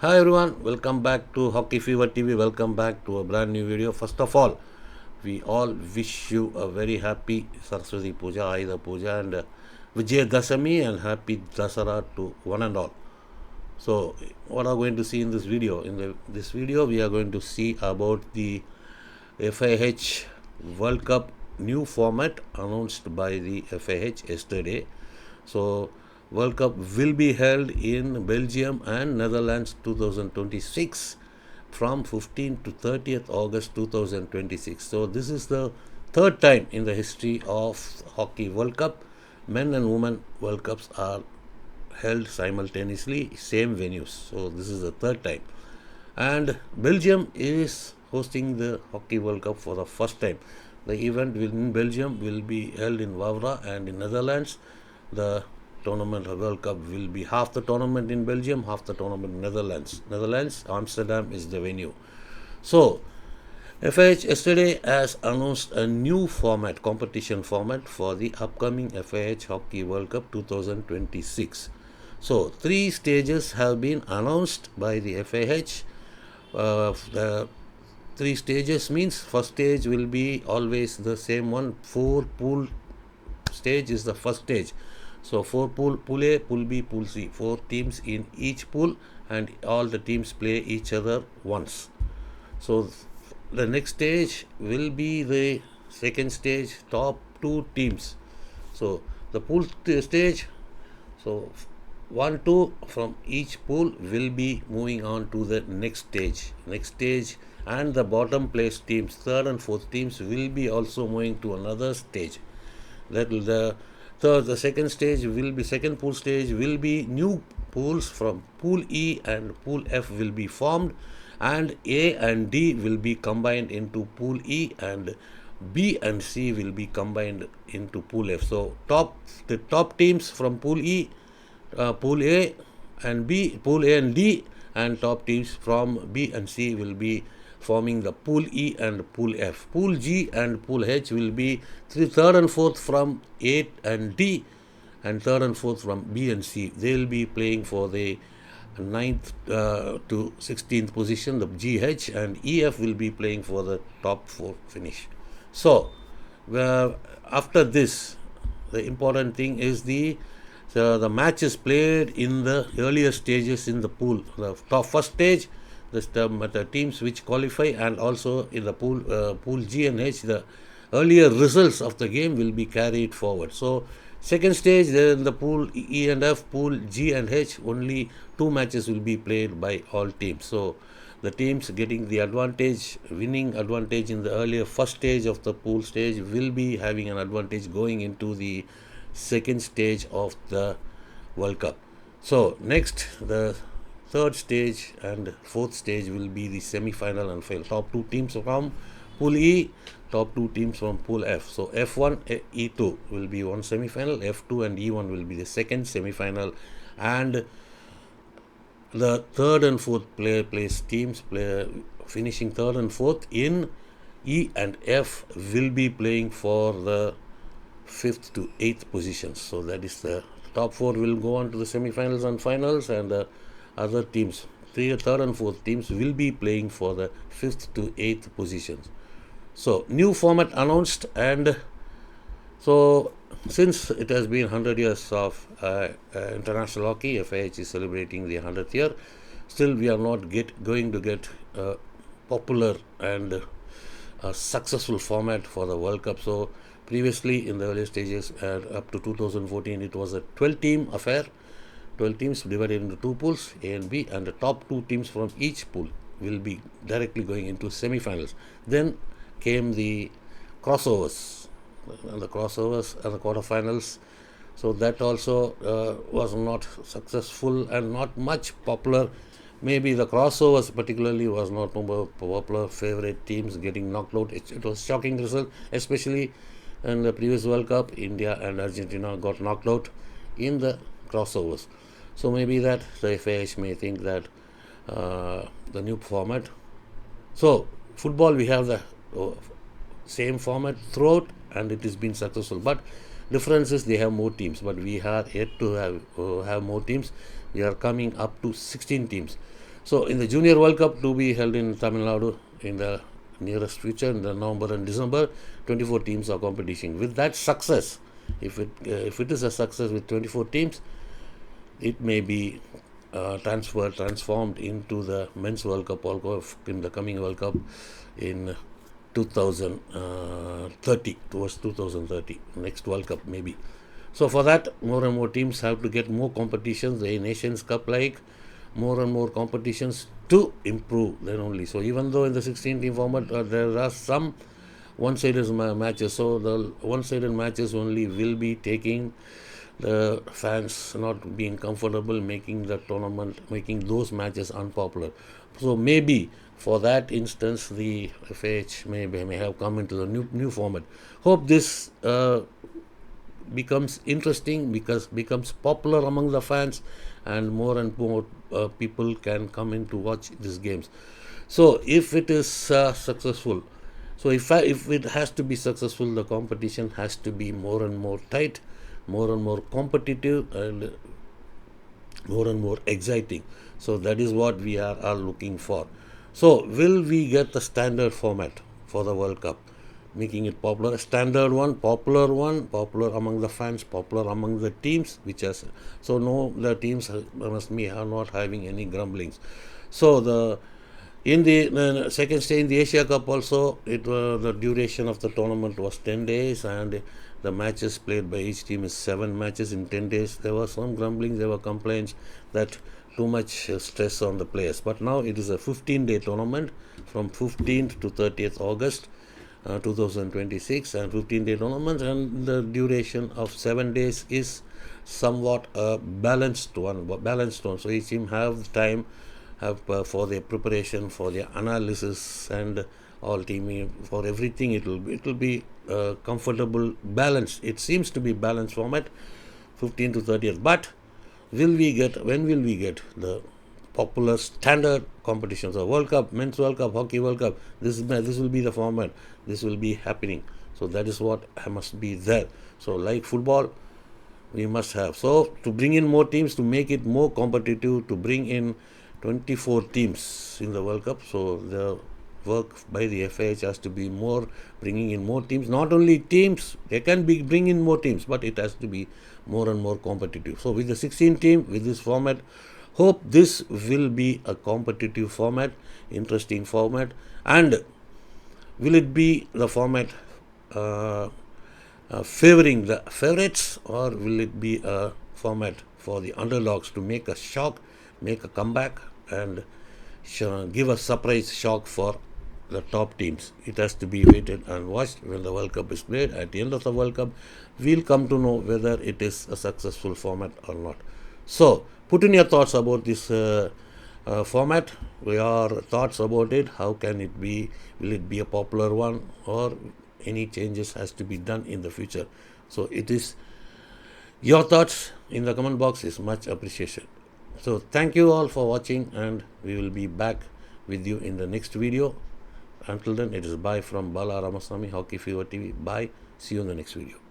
Hi everyone, welcome back to Hockey Fever TV. Welcome back to a brand new video. First of all, we all wish you a very happy Saraswati Puja, Ayudha Puja, and Vijay Dasami, and happy Dasara to one and all. So, what are we going to see in this video? This video, we are going to see about the FIH World Cup new format announced by the FIH yesterday. So, World Cup will be held in Belgium and Netherlands 2026 from 15th to 30th August 2026. So, this is the third time in the history of Hockey World Cup. Men and women World Cups are held simultaneously, same venues. So, this is the third time. And Belgium is hosting the Hockey World Cup for the first time. The event in Belgium will be held in Wavra, and in Netherlands, the tournament World Cup will be half the tournament in Belgium, half the tournament in Netherlands. Netherlands, Amsterdam is the venue. So, FIH yesterday has announced a new format, competition format for the upcoming FIH Hockey World Cup 2026. So, three stages have been announced by the FIH. The three stages means first stage will be always the same one. Four pool stage is the first stage. So pool A, pool B, pool C. Four teams in each pool, and all the teams play each other once. So the next stage will be the second stage, top two teams. So the pool stage, so 1, 2 from each pool will be moving on to the next stage. And the bottom place teams, third and fourth teams, will be also moving to another stage. The second stage will be second pool stage will be new pools from pool E and pool F will be formed, and A and D will be combined into pool E, and B and C will be combined into pool F. So the top teams from pool E, pool A and B, pool A and D, and top teams from B and C will be forming the pool E and pool F. Pool G and pool H will be third and fourth from A and D, and third and fourth from B and C. They will be playing for the 9th to 16th position, the GH, and EF will be playing for the top 4 finish. So, after this, the important thing is the matches played in the earlier stages in the pool. The top first stage, the teams which qualify, and also in the pool G and H, the earlier results of the game will be carried forward. So second stage, in the pool E and F, pool G and H, only 2 matches will be played by all teams. So the teams getting the winning advantage in the earlier first stage of the pool stage will be having an advantage going into the second stage of the World Cup. So next, the third stage and fourth stage will be the semi-final and final. Top 2 teams from pool E, top 2 teams from pool F. So F1, E2 will be one semi-final, F2 and E1 will be the second semi-final, and the third and fourth place teams finishing third and fourth in E and F will be playing for the 5th to 8th positions. So that is the top 4 will go on to the semi-finals and finals, and the other teams, third and fourth teams, will be playing for the 5th to 8th positions. So new format announced, and so since it has been 100 years of international hockey, FIH is celebrating the 100th year. Still, we are not going to get a popular and a successful format for the World Cup. So previously, in the early stages, up to 2014, it was a 12-team affair. 12 teams divided into 2 pools, A and B, and the top 2 teams from each pool will be directly going into semi-finals. Then came the crossovers, and the quarterfinals. So that also was not successful and not much popular. Maybe the crossovers particularly was not popular. Favorite teams getting knocked out. It was shocking result, especially in the previous World Cup. India and Argentina got knocked out in the crossovers. So maybe that the FIH may think that the new format. So football, we have the same format throughout, and it has been successful. But difference is they have more teams, but we are yet to have more teams. We are coming up to 16 teams. So in the Junior World Cup to be held in Tamil Nadu in the nearest future, in the November and December, 24 teams are competing. With that success, if it is a success with 24 teams, it may be transformed into the Men's World Cup in the coming World Cup in 2030, towards 2030, next World Cup maybe. So for that, more and more teams have to get more competitions, the Nations Cup like, more and more competitions to improve then only. So even though in the 16 team format there are some one-sided matches, so the one-sided matches only will be taking the fans not being comfortable, making the tournament, making those matches unpopular. So maybe for that instance, the FIH may have come into the new format. Hope this becomes interesting, because becomes popular among the fans, and more people can come in to watch these games. So if it is successful, so if it has to be successful, the competition has to be more and more tight, more and more competitive, and more and more exciting. So that is what we are looking for. So will we get the standard format for the World Cup, making it popular, standard one, popular among the fans, popular among the teams, which has, so no, the teams must be are not having any grumblings. So in the second stage in the Asia Cup also, the duration of the tournament was 10 days, and the matches played by each team is 7 matches in 10 days. There were some grumblings, there were complaints that too much stress on the players. But now it is a 15-day tournament from 15th to 30th August 2026, and 15-day tournament, and the duration of 7 days is somewhat a balanced one. So each team have time for their preparation, for their analysis, and all teaming, for everything. It will be comfortable, balanced. It seems to be balanced format, 15 to 30th. But when will we get the popular standard competitions of World Cup, Men's World Cup, Hockey World Cup? This will be the format. This will be happening. So that is what must be there. So like football, we must have. So to bring in more teams, to make it more competitive, to bring in 24 teams in the World Cup. So the work by the FIH has to be more, bringing in more teams. Not only teams, they can bring in more teams, but it has to be more and more competitive. So with the 16 team, with this format, hope this will be a competitive format, interesting format. And will it be the format favoring the favorites, or will it be a format for the underdogs to make a shock, make a comeback, and give a surprise shock for the top teams? It has to be waited and watched when the World Cup is played. At the end of the World Cup, we'll come to know whether it is a successful format or not. So put in your thoughts about this format, your thoughts about it. How can it be? Will it be a popular one, or any changes has to be done in the future? So it is your thoughts in the comment box is much appreciated. So thank you all for watching, and we will be back with you in the next video. Until then, it is bye from Bala Ramaswamy, Hockey Fever TV. Bye. See you in the next video.